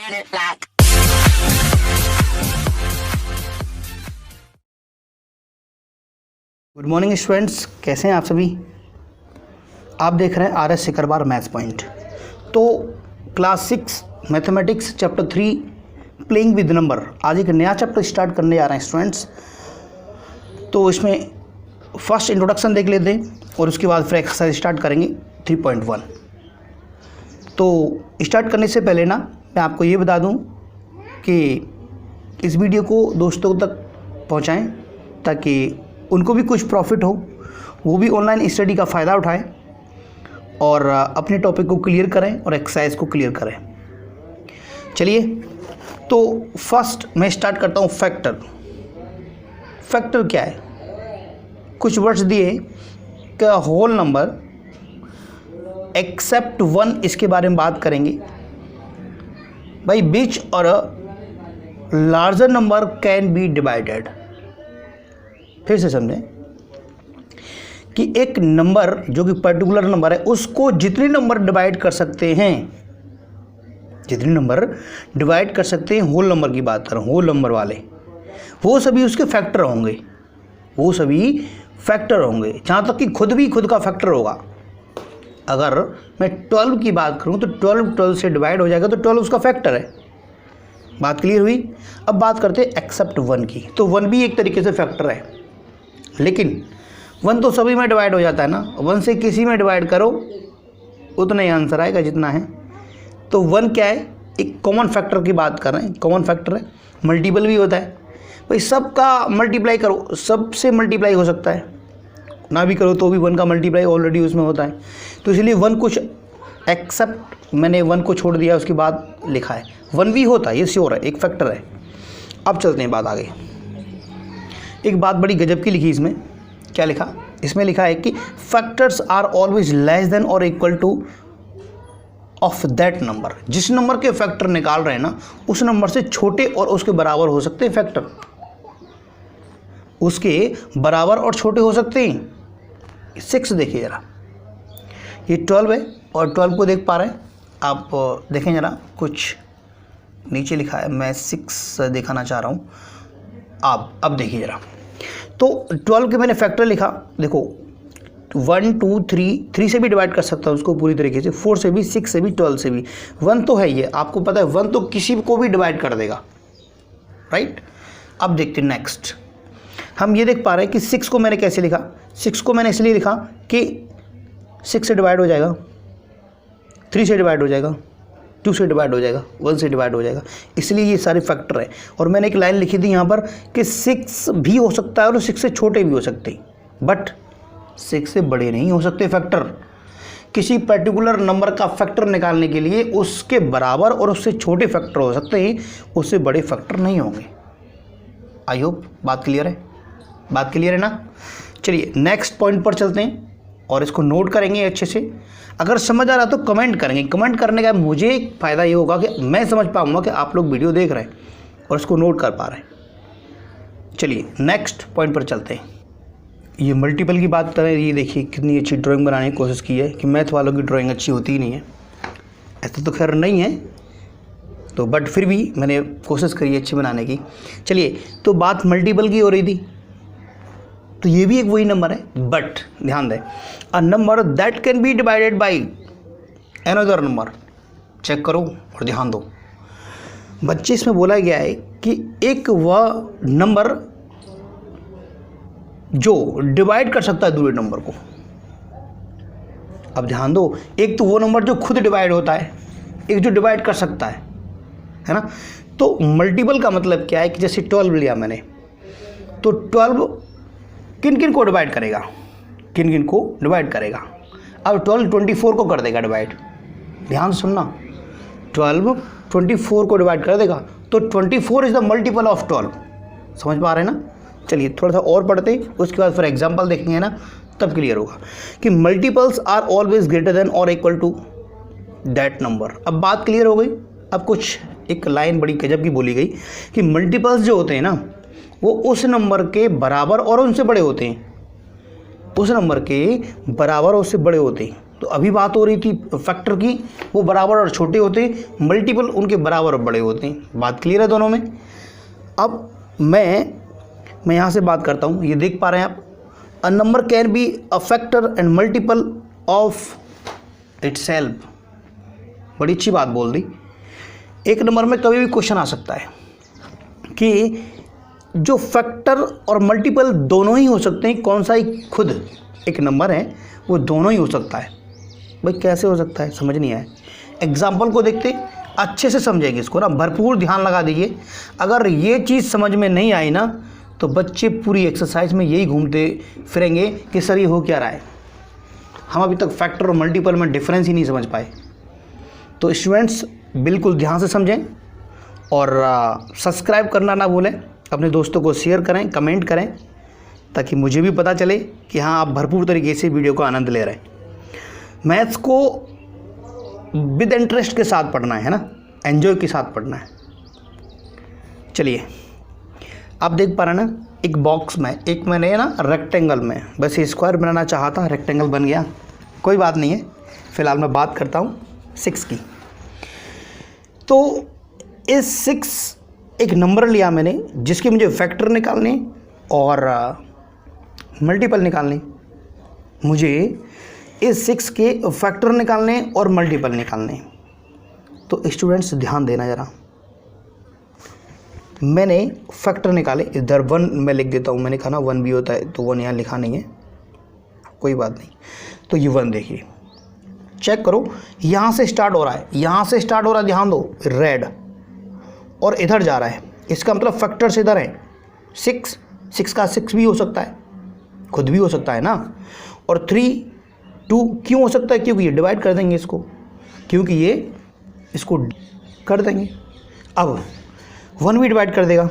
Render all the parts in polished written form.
Good morning students, कैसे हैं आप सभी। आप देख रहे हैं RS सिकरवार मैथ्स पॉइंट। तो class 6 mathematics chapter 3 playing with number, आज एक नया चैप्टर स्टार्ट करने जा रहे हैं स्टूडेंट्स। तो इसमें फर्स्ट इंट्रोडक्शन देख लेते हैं और उसके बाद फिर एक्सरसाइज स्टार्ट करेंगे 3.1। तो स्टार्ट करने से पहले ना मैं आपको ये बता दूं कि इस वीडियो को दोस्तों तक पहुंचाएं ताकि उनको भी कुछ प्रॉफिट हो, वो भी ऑनलाइन स्टडी का फ़ायदा उठाएं और अपने टॉपिक को क्लियर करें और एक्सरसाइज को क्लियर करें। चलिए, तो फर्स्ट मैं स्टार्ट करता हूँ फैक्टर। फैक्टर क्या है? कुछ वर्ड्स दिए कि होल नंबर एक्सेप्ट 1, इसके बारे में बात करेंगे भाई। विच और larger number can be divided. फिर से समझें कि एक नंबर जो कि पर्टिकुलर नंबर है, उसको जितने नंबर डिवाइड कर सकते हैं, जितने नंबर डिवाइड कर सकते हैं, होल नंबर की बात करें, होल नंबर वाले, वो सभी उसके फैक्टर होंगे, वो सभी फैक्टर होंगे, जहाँ तक कि खुद भी खुद का फैक्टर होगा। अगर मैं 12 की बात करूँ तो 12 से डिवाइड हो जाएगा तो 12 उसका फैक्टर है। बात क्लियर हुई। अब बात करते हैं एक्सेप्ट 1 की। तो 1 भी एक तरीके से फैक्टर है, लेकिन 1 तो सभी में डिवाइड हो जाता है ना। 1 से किसी में डिवाइड करो उतना ही आंसर आएगा जितना है। तो 1 क्या है? एक कॉमन फैक्टर की बात कर रहे हैं, कॉमन फैक्टर है। मल्टीपल भी होता है भाई, सबका मल्टीप्लाई करो, सबसे मल्टीप्लाई हो सकता है, ना भी करो तो भी 1 का मल्टीप्लाई ऑलरेडी उसमें होता है। तो इसलिए 1 कुछ एक्सेप्ट, मैंने 1 को छोड़ दिया, उसके बाद लिखा है 1 भी होता है, ये श्योर है, एक फैक्टर है। अब चलते हैं बात आगे। एक बात बड़ी गजब की लिखी इसमें। क्या लिखा? इसमें लिखा है कि factors are always less than और equal to of that number. जिस नंबर के फैक्टर निकाल रहे हैं ना, उस नंबर से छोटे और उसके बराबर हो सकते हैं फैक्टर, उसके बराबर और छोटे हो सकते हैं। 6 देखिए ज़रा, ये 12 है और 12 को देख पा रहे हैं आप? देखें ज़रा, कुछ नीचे लिखा है, मैं 6 दिखाना चाह रहा हूँ आप। अब देखिए ज़रा, तो 12 के मैंने फैक्टर लिखा, देखो 1 2 3 से भी डिवाइड कर सकता हूँ उसको पूरी तरीके से, 4 से भी, 6 से भी, 12 से भी। 1 तो है, ये आपको पता है 1 तो किसी को भी डिवाइड कर देगा, राइट। अब देखते हैं नेक्स्ट। हम ये देख पा रहे हैं कि 6 को मैंने कैसे लिखा। 6 को मैंने इसलिए लिखा कि 6 से डिवाइड हो जाएगा, 3 से डिवाइड हो जाएगा, 2 से डिवाइड हो जाएगा, 1 से डिवाइड हो जाएगा, इसलिए ये सारे फैक्टर है। और मैंने एक लाइन लिखी थी यहाँ पर कि 6 भी हो सकता है और 6 से छोटे भी हो सकते हैं, बट 6 से बड़े नहीं हो सकते फैक्टर। किसी पर्टिकुलर नंबर का फैक्टर निकालने के लिए उसके बराबर और उससे छोटे फैक्टर हो सकते हैं, उससे बड़े फैक्टर नहीं होंगे। आई होप बात क्लियर है, बात क्लियर है ना। चलिए नेक्स्ट पॉइंट पर चलते हैं और इसको नोट करेंगे अच्छे से। अगर समझ आ रहा तो कमेंट करेंगे। कमेंट करने का मुझे एक फ़ायदा ये होगा कि मैं समझ पाऊंगा कि आप लोग वीडियो देख रहे हैं और इसको नोट कर पा रहे हैं। चलिए नेक्स्ट पॉइंट पर चलते हैं। ये मल्टीपल की बात करें, ये देखिए कितनी अच्छी ड्राइंग बनाने की कोशिश की है कि मैथ वालों की ड्राइंग अच्छी होती ही नहीं है। ऐसा तो खैर नहीं है, तो बट फिर भी मैंने कोशिश करी अच्छी बनाने की। चलिए, तो बात मल्टीपल की हो रही थी, तो ये भी एक वही नंबर है, बट ध्यान दें, a number that can be divided by another number. Check करो और ध्यान दो बच्चे, इसमें बोला गया है कि एक वह नंबर जो डिवाइड कर सकता है दूसरे नंबर को। अब ध्यान दो, एक तो वो नंबर जो खुद डिवाइड होता है, एक जो डिवाइड कर सकता है ना। तो मल्टीपल का मतलब क्या है कि जैसे 12 लिया मैंने, तो 12 किन किन को डिवाइड करेगा, किन किन को डिवाइड करेगा। अब 12 24 को कर देगा डिवाइड। ध्यान सुनना, 12 24 को डिवाइड कर देगा, तो 24 इज द मल्टीपल ऑफ 12। समझ पा रहे हैं ना। चलिए थोड़ा सा और पढ़ते हैं, उसके बाद फिर एग्जाम्पल देखेंगे ना, तब क्लियर होगा कि multiples are always greater than और इक्वल टू दैट नंबर। अब बात क्लियर हो गई। अब कुछ एक लाइन बड़ी गजब की बोली गई कि मल्टीपल्स जो होते हैं ना, वो उस नंबर के बराबर और उनसे बड़े होते हैं, उस नंबर के बराबर और उससे बड़े होते हैं। तो अभी बात हो रही थी फैक्टर की, वो बराबर और छोटे होते हैं, मल्टीपल उनके बराबर और बड़े होते हैं। बात क्लियर है दोनों में। अब मैं यहाँ से बात करता हूँ, ये देख पा रहे हैं आप, a number can be a factor and multiple of itself. बड़ी अच्छी बात बोल दी। एक नंबर में कभी भी क्वेश्चन आ सकता है कि जो फैक्टर और मल्टीपल दोनों ही हो सकते हैं, कौन सा ही खुद एक नंबर है वो दोनों ही हो सकता है। भाई कैसे हो सकता है, समझ नहीं आया। एग्जाम्पल को देखते अच्छे से समझेंगे इसको ना, भरपूर ध्यान लगा दीजिए। अगर ये चीज़ समझ में नहीं आई ना तो बच्चे पूरी एक्सरसाइज में यही घूमते फिरेंगे कि सर ये हो क्या रहा है। हम अभी तक फैक्टर और मल्टीपल में डिफरेंस ही नहीं समझ पाए। तो स्टूडेंट्स बिल्कुल ध्यान से समझें और सब्सक्राइब करना ना भूलें, अपने दोस्तों को शेयर करें, कमेंट करें, ताकि मुझे भी पता चले कि हाँ आप भरपूर तरीके से वीडियो का आनंद ले रहे हैं। मैथ्स को विद इंटरेस्ट के साथ पढ़ना है ना, एंजॉय के साथ पढ़ना है। चलिए आप देख पा रहे हैं ना, एक बॉक्स में एक मैंने ना रेक्टेंगल में बस स्क्वायर बनाना चाहा था, रेक्टेंगल बन गया, कोई बात नहीं है। फिलहाल मैं बात करता हूँ 6 की। तो इस 6 एक नंबर लिया मैंने जिसके मुझे फैक्टर निकालने और मल्टीपल निकालने। मुझे इस 6 के फैक्टर निकालने और मल्टीपल निकालने। तो स्टूडेंट्स ध्यान देना ज़रा, मैंने फैक्टर निकाले, इधर 1 मैं लिख देता हूँ, मैंने कहा ना 1 भी होता है तो 1 यहाँ लिखा नहीं है, कोई बात नहीं। तो ये 1 देखिए, चेक करो, यहाँ से स्टार्ट हो रहा है, यहाँ से स्टार्ट हो रहा है, ध्यान दो, रेड, और इधर जा रहा है, इसका मतलब फैक्टर्स इधर है 6 का 6 भी हो सकता है, खुद भी हो सकता है ना, और 3 2 क्यों हो सकता है, क्योंकि ये डिवाइड कर देंगे इसको, क्योंकि ये इसको कर देंगे। अब 1 भी डिवाइड कर देगा,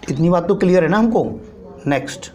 इतनी बात तो क्लियर है ना हमको। नेक्स्ट,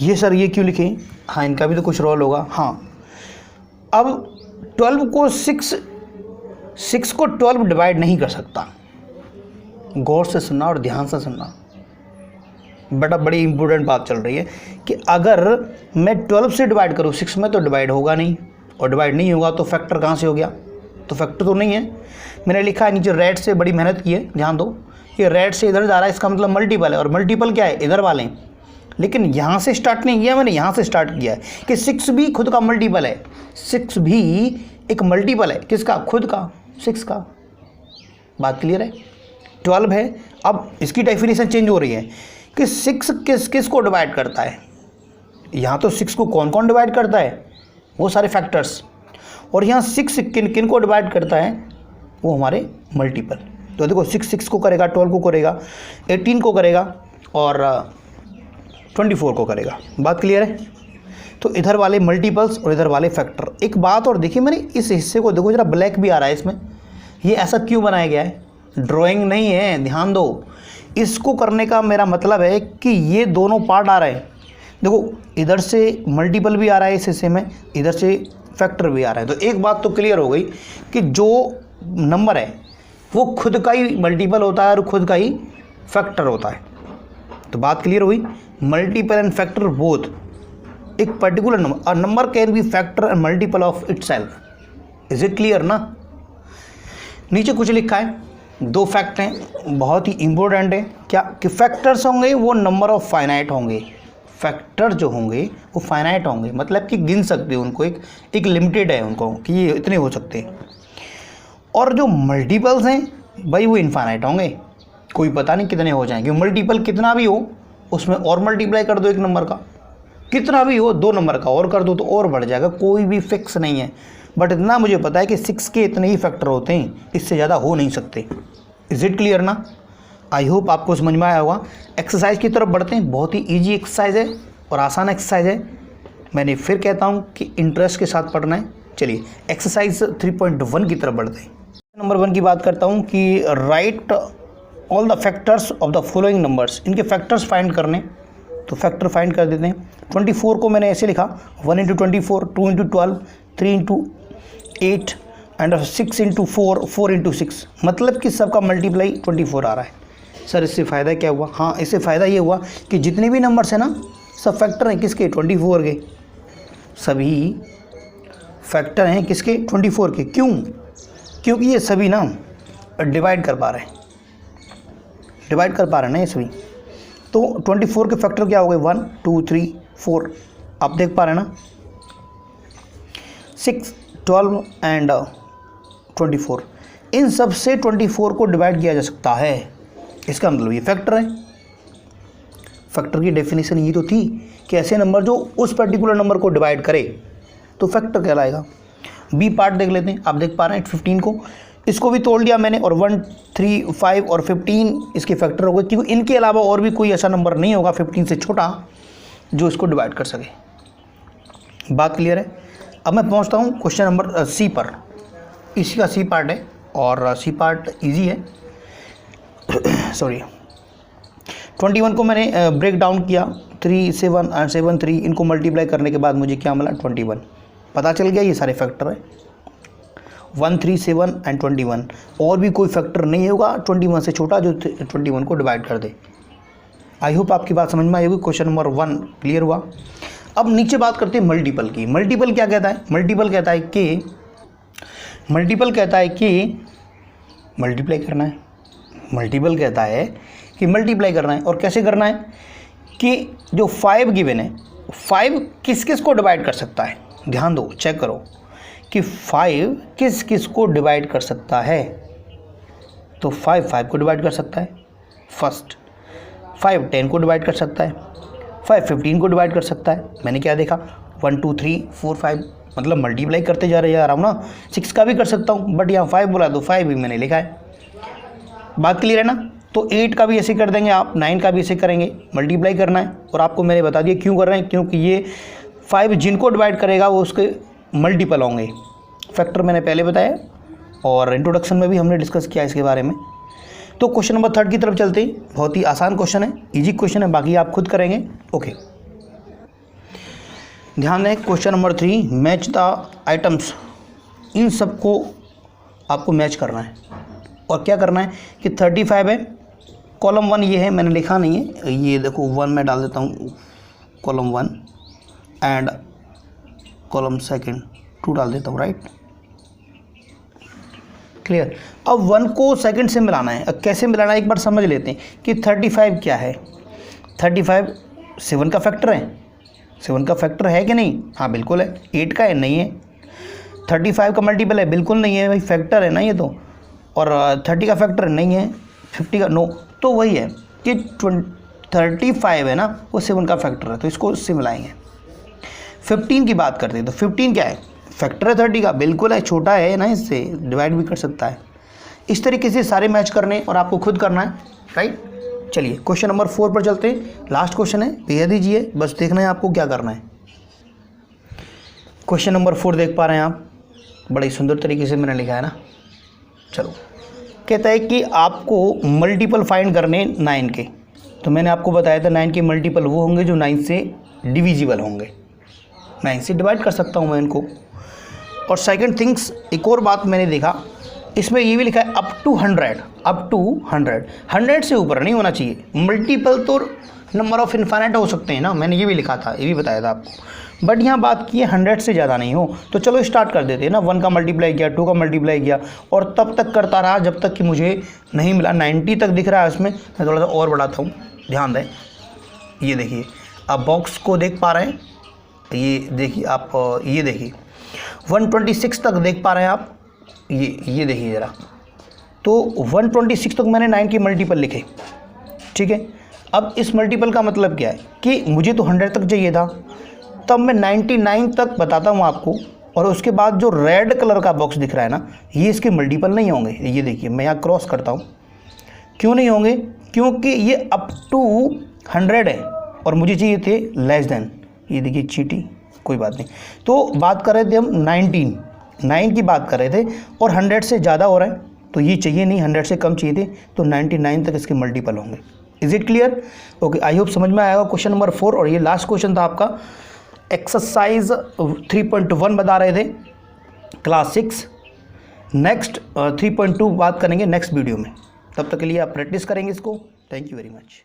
ये सर ये क्यों लिखे, हाँ इनका भी तो कुछ रोल होगा। हाँ, अब 12 को 6 को 12 डिवाइड नहीं कर सकता। गौर से सुनना और ध्यान से सुनना, बड़ी इंपॉर्टेंट बात चल रही है कि अगर मैं 12 से डिवाइड करूँ 6 में तो डिवाइड होगा नहीं, और डिवाइड नहीं होगा तो फैक्टर कहाँ से हो गया, तो फैक्टर तो नहीं है। मैंने लिखा है नीचे रेड से, बड़ी मेहनत की है, ध्यान दो, ये रेड से इधर जा रहा है, इसका मतलब मल्टीपल है, और मल्टीपल क्या है, इधर वाले। लेकिन यहाँ से स्टार्ट नहीं किया मैंने, यहाँ से स्टार्ट किया है कि 6 भी खुद का मल्टीपल है, 6 भी एक मल्टीपल है, किसका, खुद का, 6 का। बात क्लियर है। 12 है, अब इसकी डेफिनेशन चेंज हो रही है कि 6 किस को डिवाइड करता है। यहाँ तो 6 को कौन कौन डिवाइड करता है, वो सारे फैक्टर्स, और यहाँ 6 किन को डिवाइड करता है, वो हमारे मल्टीपल। तो देखो 6 को करेगा, 12 को करेगा, 18 को करेगा, और 24 को करेगा। बात क्लियर है। तो इधर वाले मल्टीपल्स और इधर वाले फैक्टर। एक बात और देखिए, मैंने इस हिस्से को देखो जरा, ब्लैक भी आ रहा है इसमें, ये ऐसा क्यों बनाया गया है, ड्राइंग नहीं है, ध्यान दो। इसको करने का मेरा मतलब है कि ये दोनों पार्ट आ रहे हैं, देखो इधर से मल्टीपल भी आ रहा है इस हिस्से में, इधर से फैक्टर भी आ रहा है। तो एक बात तो क्लियर हो गई कि जो नंबर है वो खुद का ही मल्टीपल होता है और खुद का ही फैक्टर होता है। तो बात क्लियर हुई, मल्टीपल एंड फैक्टर बोथ एक particular number, a number can be factor and multiple of itself. Is it clear ना। नीचे कुछ लिखा है, 2 फैक्ट हैं, बहुत ही इंपॉर्टेंट है, क्या कि फैक्टर्स होंगे वो नंबर ऑफ फाइनाइट होंगे, फैक्टर जो होंगे वो फाइनाइट होंगे, मतलब कि गिन सकते हो उनको, एक लिमिटेड है उनको कि ये इतने हो सकते हैं। और जो मल्टीपल्स हैं भाई वो इनफाइनाइट होंगे, कोई पता नहीं कितने हो जाएंगे। मल्टीपल कितना भी हो उसमें और मल्टीप्लाई कर दो एक नंबर का, कितना भी हो 2 नंबर का और कर दो तो और बढ़ जाएगा, कोई भी फिक्स नहीं है। बट इतना मुझे पता है कि 6 के इतने ही फैक्टर होते हैं, इससे ज़्यादा हो नहीं सकते। इज़ इट क्लियर ना। आई होप आपको समझ में आया होगा। एक्सरसाइज की तरफ बढ़ते हैं, बहुत ही ईजी एक्सरसाइज है और आसान एक्सरसाइज है। मैंने फिर कहता हूँ कि इंटरेस्ट के साथ पढ़ना है। चलिए एक्सरसाइज 3.1 की तरफ बढ़ते हैं। नंबर 1 की बात करता हूँ कि right all the factors of the following numbers, इनके फैक्टर्स फाइंड करने। तो फैक्टर फाइंड कर देते हैं। 24 को मैंने ऐसे लिखा 1 × 24, 2 × 12, 3 × 8 एंड 6 × 4, 4 × 6, मतलब कि सबका मल्टीप्लाई 24 आ रहा है। सर इससे फ़ायदा क्या हुआ, हाँ इससे फ़ायदा ये हुआ कि जितने भी नंबर्स हैं ना सब फैक्टर हैं किसके, 24 के, सभी फैक्टर हैं किसके, 24 के। क्यों? क्योंकि ये सभी ना डिवाइड कर पा रहे हैं, डिवाइड कर पा रहे हैं ना ये सभी। तो 24 के फैक्टर क्या हो गए, 1 2 3 4, आप देख पा रहे हैं ना, 6 12 एंड 24, इन सब से 24 को डिवाइड किया जा सकता है। इसका मतलब ये फैक्टर है। फैक्टर की डेफिनेशन ये तो थी कि ऐसे नंबर जो उस पर्टिकुलर नंबर को डिवाइड करे तो फैक्टर कहलाएगा। बी पार्ट देख लेते हैं, आप देख पा रहे हैं 15 को, इसको भी तोड़ दिया मैंने, और 1 3 5 और 15 इसके फैक्टर हो गए, क्योंकि इनके अलावा और भी कोई ऐसा नंबर नहीं होगा 15 से छोटा जो इसको डिवाइड कर सके। बात क्लियर है? अब मैं पहुंचता हूं क्वेश्चन नंबर सी पर। इसी का सी पार्ट है और सी पार्ट इजी है। सॉरी, 21 को मैंने ब्रेक डाउन किया, 3 7 और 7 3, इनको मल्टीप्लाई करने के बाद मुझे क्या मिला, 21। पता चल गया ये सारे फैक्टर है, 1 3 7 एंड 21। और भी कोई फैक्टर नहीं होगा 21 से छोटा जो 21 को डिवाइड कर दे। आई होप आपकी बात समझ में आई होगी। क्वेश्चन नंबर 1 क्लियर हुआ। अब नीचे बात करते हैं मल्टीपल की। मल्टीपल क्या कहता है? मल्टीपल कहता है कि मल्टीप्लाई करना है। मल्टीपल कहता है कि मल्टीप्लाई करना है। और कैसे करना है कि जो 5 गिवन है, 5 किस किस को डिवाइड कर सकता है, ध्यान दो, चेक करो कि 5 किस किस को डिवाइड कर सकता है। तो 5 5 को डिवाइड कर सकता है फर्स्ट, 5 10 को डिवाइड कर सकता है, 5 15 को डिवाइड कर सकता है। मैंने क्या देखा, 1 2 3 4 5, मतलब मल्टीप्लाई करते जा रहा हूँ ना। 6 का भी कर सकता हूँ, बट यहाँ 5 बोला तो 5 भी मैंने लिखा है। बात क्लियर है ना? तो 8 का भी ऐसे कर देंगे आप, 9 का भी ऐसे करेंगे, मल्टीप्लाई करना है। और आपको मैंने बता दिया क्यों कर रहे हैं, क्योंकि ये 5 जिनको डिवाइड करेगा वो उसके मल्टीपल होंगे। फैक्टर मैंने पहले बताया और इंट्रोडक्शन में भी हमने डिस्कस किया इसके बारे में। तो क्वेश्चन नंबर 3 की तरफ चलते हैं। बहुत ही आसान क्वेश्चन है, इजी क्वेश्चन है, बाकी आप खुद करेंगे। ओके, ध्यान दें, question number 3, match the items. इन सबको आपको मैच करना है। और क्या करना है कि 35 है, कॉलम 1 ये है, मैंने लिखा नहीं है, ये देखो 1 मैं डाल देता हूँ, कॉलम 1 एंड कॉलम 2 डाल देता हूँ, राइट, क्लियर। अब 1 को सेकंड से मिलाना है। अब कैसे मिलाना है एक बार समझ लेते हैं कि 35 क्या है। 35 7 का फैक्टर है। 7 का फैक्टर है कि नहीं? हाँ बिल्कुल है। 8 का है? नहीं है। 35 का मल्टीपल है? बिल्कुल नहीं है भाई, फैक्टर है ना ये तो। और 30 का फैक्टर नहीं है, 50 का नो। तो वही है कि 35 है ना, वो 7 का फैक्टर है, तो इसको उससे मिलाएंगे। 15 की बात करते हैं तो 15 क्या है? फैक्टर है 30 का, बिल्कुल है, छोटा है ना, इससे डिवाइड भी कर सकता है। इस तरीके से सारे मैच करने और आपको खुद करना है, राइट। चलिए क्वेश्चन नंबर 4 पर चलते हैं। लास्ट क्वेश्चन है, बेहद दीजिए, बस देखना है आपको क्या करना है। क्वेश्चन नंबर 4 देख पा रहे हैं आप, बड़ी सुंदर तरीके से मैंने लिखा है ना। चलो, कहता है कि आपको मल्टीपल फाइंड करने 9 के। तो मैंने आपको बताया था 9 के मल्टीपल वो होंगे जो 9 से डिविजिबल होंगे, 9 से डिवाइड कर सकता हूँ मैं इनको। और सेकंड थिंग्स, एक और बात मैंने देखा, इसमें ये भी लिखा है अप टू 100, अप टू 100 से ऊपर नहीं होना चाहिए। मल्टीपल तो नंबर ऑफ इन्फाइनाइट हो सकते हैं ना, मैंने ये भी लिखा था, ये भी बताया था आपको, बट यहाँ बात की है 100 से ज़्यादा नहीं हो। तो चलो स्टार्ट कर देते हैं ना। 1 का मल्टीप्लाई किया, 2 का मल्टीप्लाई किया, और तब तक करता रहा जब तक कि मुझे नहीं मिला। 90 तक दिख रहा है उसमें, मैं थोड़ा सा और बढ़ाता हूँ, ध्यान दें। ये देखिए, आप बॉक्स को देख पा रहे हैं, ये देखिए आप, ये देखिए 126 तक देख पा रहे हैं आप, ये देखिए ज़रा। तो 126 तक मैंने 9 के मल्टीपल लिखे, ठीक है। अब इस मल्टीपल का मतलब क्या है कि मुझे तो 100 तक चाहिए था, तब मैं 99 तक बताता हूँ आपको। और उसके बाद जो रेड कलर का बॉक्स दिख रहा है ना, ये इसके मल्टीपल नहीं होंगे। ये देखिए, मैं यहाँ क्रॉस करता हूँ, क्यों नहीं होंगे? क्योंकि ये अप टू 100 है और मुझे चाहिए थे लेस देन। ये देखिए चीटी, कोई बात नहीं। तो बात कर रहे थे हम 9 की बात कर रहे थे, और 100 से ज़्यादा हो रहा है, तो ये चाहिए नहीं, 100 से कम चाहिए थे, तो 99 तक इसके मल्टीपल होंगे। Is it clear? Okay, I hope समझ में आएगा क्वेश्चन नंबर 4। और ये लास्ट क्वेश्चन था आपका, एक्सरसाइज 3.1 बता रहे थे, क्लास 6। नेक्स्ट 3.2 बात करेंगे नेक्स्ट वीडियो में। तब तक के लिए आप प्रैक्टिस करेंगे इसको। Thank you very much.